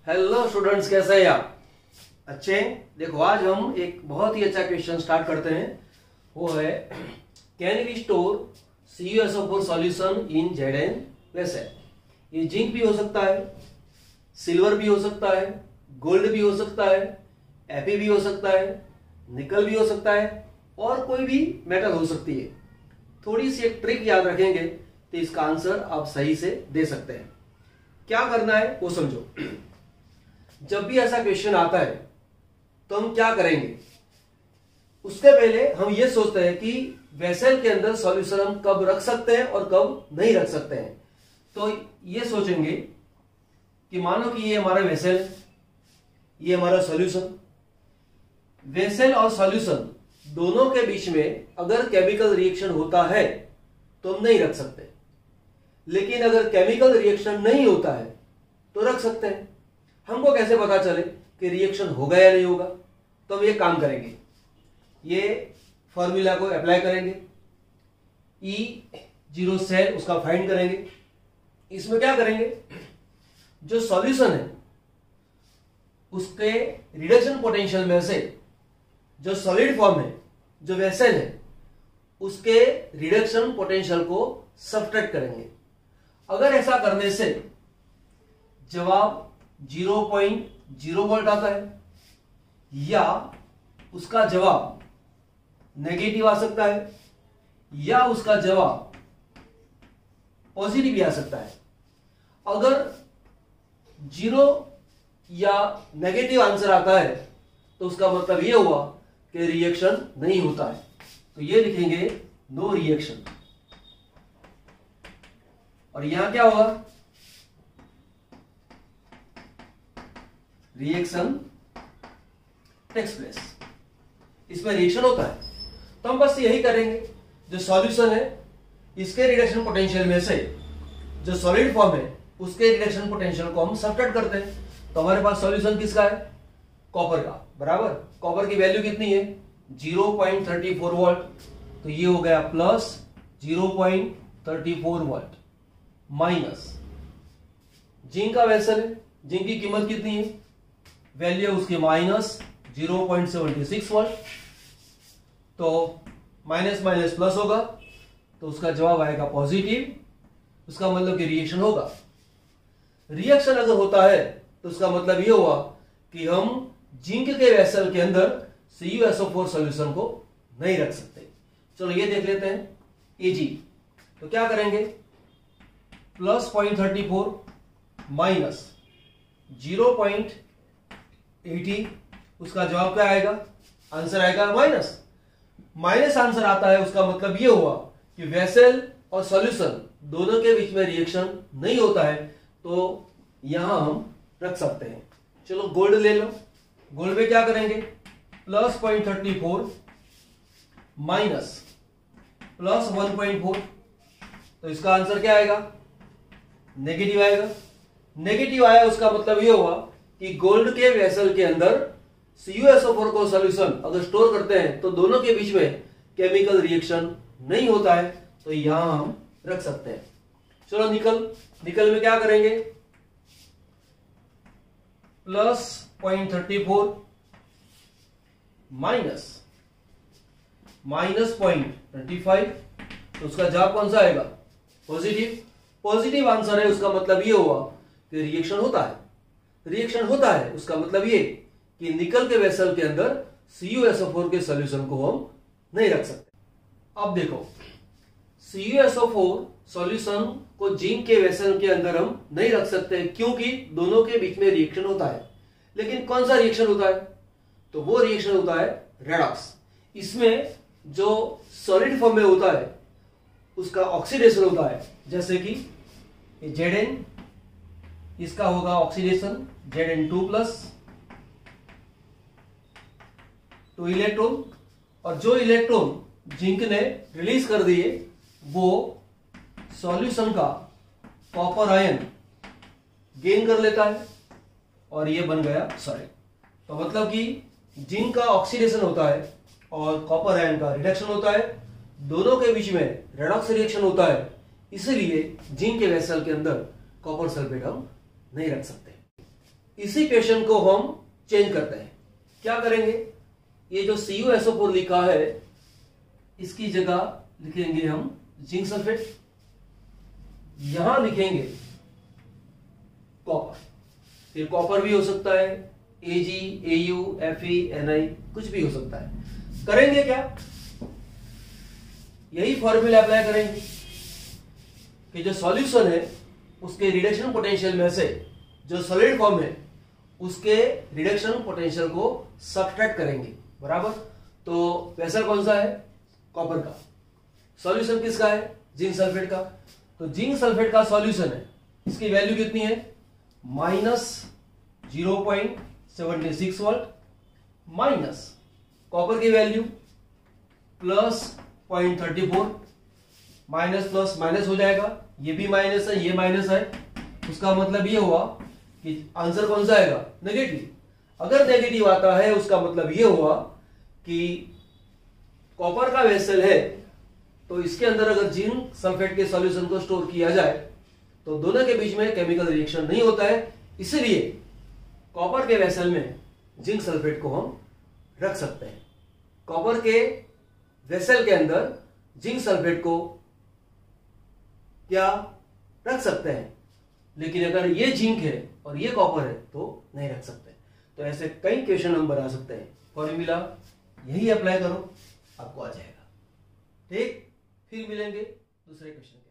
Hello students, कैसे हैं आप? अच्छे हैं? देखो, आज हम एक बहुत ही अच्छा क्वेश्चन स्टार्ट करते हैं। वो है, can we store CuSO4 solution in ZnVessel? ये जिंक भी हो सकता है, सिल्वर भी हो सकता है, गोल्ड भी हो सकता है, Fe भी हो सकता है, निकल भी हो सकता है और कोई भी मेटल हो सकती है। थोड़ी सी एक ट्रिक याद रखेंगे तो इसका आंसर आप सही से दे सकते हैं। क्या करना है वो समझो। जब भी ऐसा क्वेश्चन आता है तो हम क्या करेंगे, उसके पहले हम ये सोचते हैं कि वेसल के अंदर सॉल्यूशन हम कब रख सकते हैं और कब नहीं रख सकते हैं। तो ये सोचेंगे कि मानो कि ये हमारा वेसल है, ये हमारा सॉल्यूशन। वेसल और सॉल्यूशन दोनों के बीच में अगर केमिकल रिएक्शन होता है तो हम नहीं रख सकते, लेकिन अगर केमिकल रिएक्शन नहीं होता है तो रख सकते हैं। हमको कैसे पता चले कि रिएक्शन होगा या नहीं होगा? तो हम ये काम करेंगे, ये फॉर्मूला को अप्लाई करेंगे, E0 सेल उसका फाइंड करेंगे। इसमें क्या करेंगे, जो सॉल्यूशन है उसके रिडक्शन पोटेंशियल में से जो सॉलिड फॉर्म है, जो वेसल है, उसके रिडक्शन पोटेंशियल को सब्ट्रैक्ट करेंगे। अगर ऐसा करने से जवाब 0.0 वोल्ट आता है या उसका जवाब नेगेटिव आ सकता है या उसका जवाब पॉजिटिव भी आ सकता है। अगर 0 या नेगेटिव आंसर आता है तो उसका मतलब यह हुआ कि रिएक्शन नहीं होता है। तो ये लिखेंगे नो रिएक्शन, और यहां क्या होगा, रिएक्शन टेक्स प्लेस। इसमें रिएक्शन होता है तो हम बस यही करेंगे, जो सॉल्यूशन है इसके रिडक्शन पोटेंशियल में से जो सॉलिड फॉर्म है उसके रिडक्शन पोटेंशियल को हम सब्ट्रैक्ट करते हैं। तो हमारे पास सॉल्यूशन किसका है, कॉपर का, बराबर। कॉपर की वैल्यू कितनी है, 0.34 वोल्ट। तो ये हो गया प्लस 0.34 वोल्ट माइनस जिंक का वेसल है, जिंक की कीमत कितनी है, वैल्यू है उसकी माइनस 0.76 वोल्ट। तो माइनस माइनस प्लस होगा तो उसका जवाब आएगा पॉजिटिव। उसका मतलब कि रिएक्शन होगा। रिएक्शन अगर होता है तो उसका मतलब यह हुआ कि हम जिंक के वेसल के अंदर CuSO4 सॉल्यूशन को नहीं रख सकते। चलो ये देख लेते हैं, Ag। तो क्या करेंगे, प्लस 0.34 माइनस 0.80, उसका जवाब क्या आएगा, आंसर आएगा माइनस। माइनस आंसर आता है उसका मतलब यह हुआ कि वेसल और सॉल्यूशन दोनों के बीच में रिएक्शन नहीं होता है, तो यहां हम रख सकते हैं। चलो गोल्ड ले लो। गोल्ड में क्या करेंगे, प्लस 0.34 माइनस प्लस 1.4, तो इसका आंसर क्या आएगा, नेगेटिव आएगा। नेगेटिव आया उसका मतलब यह हुआ कि गोल्ड के वेसल के अंदर CuSO4 को सॉल्यूशन अगर स्टोर करते हैं तो दोनों के बीच में केमिकल रिएक्शन नहीं होता है, तो यहां हम रख सकते हैं। चलो निकल में क्या करेंगे, प्लस 0.34 माइनस 0.25, तो उसका जवाब कौन सा आएगा, पॉजिटिव। पॉजिटिव आंसर है उसका मतलब ये हुआ कि रिएक्शन होता है। रिएक्शन होता है उसका मतलब ये कि निकल के वेसल के अंदर CuSO4 के सॉल्यूशन को हम नहीं रख सकते। अब देखो, CuSO4 सॉल्यूशन को जिंक के वेसल के अंदर हम नहीं रख सकते क्योंकि दोनों के बीच में रिएक्शन होता है। लेकिन कौन सा रिएक्शन होता है, तो वो रिएक्शन होता है रेडॉक्स। इसमें जो सॉलिड फॉर्म में होता है उसका ऑक्सीडेशन होता है, जैसे कि Zn, इसका होगा ऑक्सीडेशन Zn2 प्लस 2 इलेक्ट्रॉन, और जो इलेक्ट्रॉन जिंक ने रिलीज कर दिए वो सॉल्यूशन का कॉपर आयन गेन कर लेता है और ये बन गया सॉलिड। तो मतलब कि जिंक का ऑक्सीडेशन होता है और कॉपर आयन का रिडक्शन होता है, दोनों के बीच में रेडॉक्स रिएक्शन होता है, इसलिए जिंक के वेसल के अंदर कॉपर सल्फेट हम नहीं रख सकते। इसी क्वेश्चन को हम चेंज करते हैं। क्या करेंगे, ये जो CuSO4 लिखा है इसकी जगह लिखेंगे हम जिंक सल्फेट, यहां लिखेंगे कॉपर। फिर कॉपर भी हो सकता है, Ag, Au, Fe, Ni कुछ भी हो सकता है। करेंगे क्या, यही फॉर्मूला अप्लाई करेंगे कि जो सॉल्यूशन है उसके रिडक्शन पोटेंशियल में से जो सॉलिड फॉर्म है उसके रिडक्शन पोटेंशियल को सब्ट्रैक्ट करेंगे, बराबर। तो वेसल कौन सा है, कॉपर का। सॉल्यूशन किसका है, जिंक सल्फेट का। तो जिंक सल्फेट का सॉल्यूशन है, इसकी वैल्यू कितनी है, -0.76 वोल्ट, माइनस कॉपर की वैल्यू +0.34, माइनस प्लस माइनस हो जाएगा, ये भी माइनस है, ये माइनस है। उसका मतलब ये हुआ कि आंसर कौन सा आएगा, नेगेटिव। अगर नेगेटिव आता है उसका मतलब ये हुआ कि कॉपर का वेसल है, तो इसके अंदर अगर जिंक सल्फेट के सॉल्यूशन को स्टोर किया जाए तो दोनों के बीच में केमिकल रिएक्शन नहीं होता है, इसलिए कॉपर के वेसल में जिंक सल्फेट को हम रख सकते हैं। कॉपर के वेसल के अंदर जिंक सल्फेट को क्या रख सकते हैं, लेकिन अगर ये जिंक है और ये कॉपर है तो नहीं रख सकते। तो ऐसे कई क्वेश्चन हम बना सकते हैं। फॉर्मूला यही अप्लाई करो, आपको आ जाएगा। ठीक, फिर मिलेंगे दूसरे क्वेश्चन के।